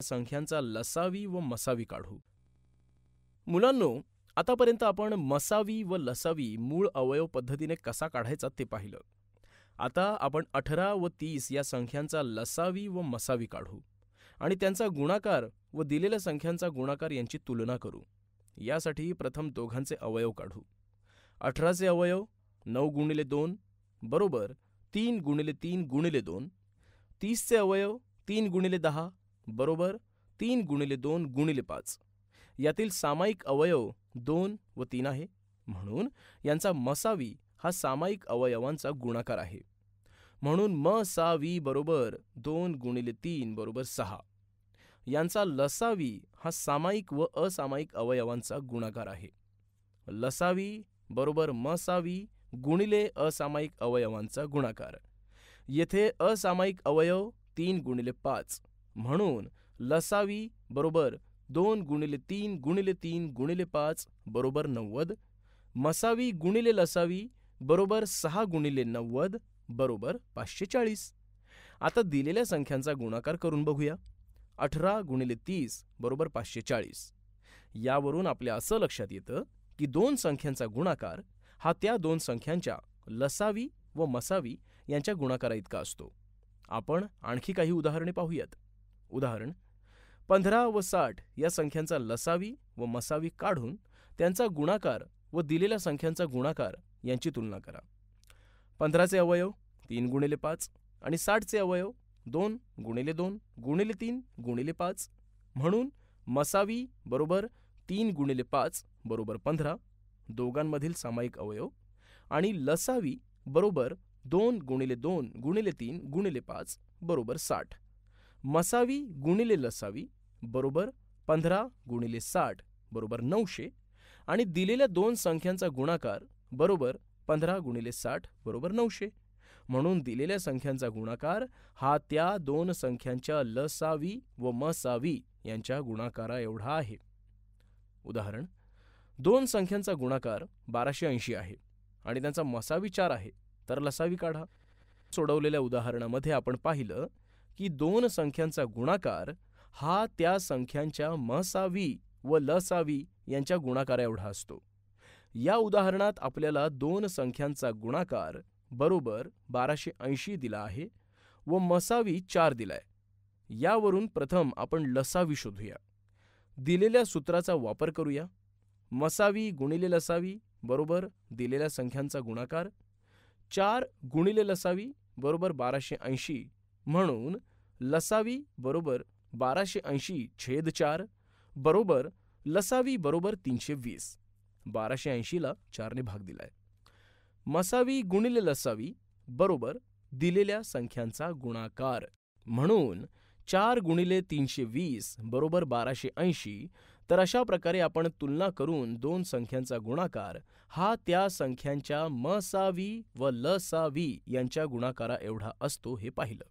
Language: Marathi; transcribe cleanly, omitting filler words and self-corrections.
संख्यांचा लसावी व मसावी काढू. मुलांनो, आतापर्यंत आपण मसावी व लसावी मूळ अवयव पद्धतीने कसा काढायचा ते पाहिलं. आता आपण 18 व 30 या संख्यांचा लसावी व मसावी काढू आणि त्यांचा गुणाकार व दिलेल्या संख्यांचा गुणाकार यांची तुलना करू. यासाठी प्रथम दोघांचे अवयव काढू. 18चे अवयव 9 गुणिले 2 बरोबर 3 गुणिले 3 गुणिले 2. 30चे अवयव 3 गुणिले 10 बरोबर 3 गुणिले 2 गुणिले 5. यातील सामायिक अवयव 2 व 3 आहे, म्हणून यांचा मसावी हा सामायिक अवयवांचा गुणाकार आहे. म्हणून मसावी बरोबर 2 गुणिले 3 बरोबर 6. यांचा लसावी हा सामायिक व असामायिक अवयवांचा गुणाकार आहे. लसावी बरोबर मसावी गुणिले असामायिक अवयवांचा गुणाकार. येथे असामायिक अवयव 3 गुणिले 5, म्हणून लसावी बरोबर 2 गुणिले 3 गुणिले 3 गुणिले 5 बरोबर 90. मसावी गुणिले लसावी बरोबर 6 गुणिले 90 बरोबर 540. आता दिलेल्या संख्यांचा गुणाकार करून बघूया. 18 गुणिले 30 बरोबर 540. यावरून आपल्या असं लक्षात येतं की दोन संख्यांचा गुणाकार हा त्या दोन संख्यांच्या लसावी व मसावी यांच्या गुणाकारा इतका असतो. आपण आणखी काही उदाहरणे पाहूयात. उदाहरण 15 व 60 या संख्यांचा लसावी व मसावी काढून त्यांचा गुणाकार व दिलेल्या संख्यांचा गुणाकार यांची तुलना करा. 15चे अवयव 3 गुणिले 5 आणि 60चे अवयव 2 गुणिले 2 गुणिले 3 गुणिले 5, म्हणून मसावी बरोबर 3 गुणिले 5 बरोबर 15 दोघांमधील सामायिक अवयव आणि लसावी बरोबर 2 गुणिले 2 गुणिले 3 गुणिले 5 बरोबर 60. मसावी गुणिले लसावी बरोबर 15 गुणिले 60 बरोबर 900 आणि दिलेल्या दोन संख्यांचा गुणाकार बरोबर 15 गुणिले 60 बरोबर 900, म्हणून दिलेल्या संख्यांचा गुणाकार हा त्या दोन संख्यांच्या लसावी व मसावी यांच्या गुणाकारा एवढा आहे. उदाहरण दोन संख्यांचा गुणाकार 1280 आहे आणि त्यांचा मसावी 4 आहे, तर लसावी काढा. सोडवलेल्या उदाहरणामध्ये आपण पाहिलं की दोन संख्यांचा गुणाकार हा त्या संख्यांच्या मसावी व लसावी यांच्या गुणाकारा एवढा असतो. या उदाहरणात आपल्याला दोन संख्यांचा गुणाकार बरोबर 1280 दिला आहे व मसावी 4 दिलाय. यावरून प्रथम आपण लसावी शोधूया. दिलेल्या सूत्राचा वापर करूया. मसावी गुणिले लसावी बरोबर दिलेल्या संख्यांचा गुणाकार. 4 गुणिले लसावी बरोबर 1280, म्हणून लसावी बरोबर 1280 छेद 4 बरोबर लसावी बरोबर 320. 1280 ला 4 ने भाग दिलाय. मसावी गुणिले लसावी बरोबर दिलेल्या संख्यांचा गुणाकार, म्हणून 4 गुणिले 320 बरोबर 1280. तर अशा प्रकारे आपण तुलना करून दोन संख्यांचा गुणाकार हा त्या संख्यांच्या मसावी व लसावी यांच्या गुणाकारा एवढा असतो हे पाहिलं.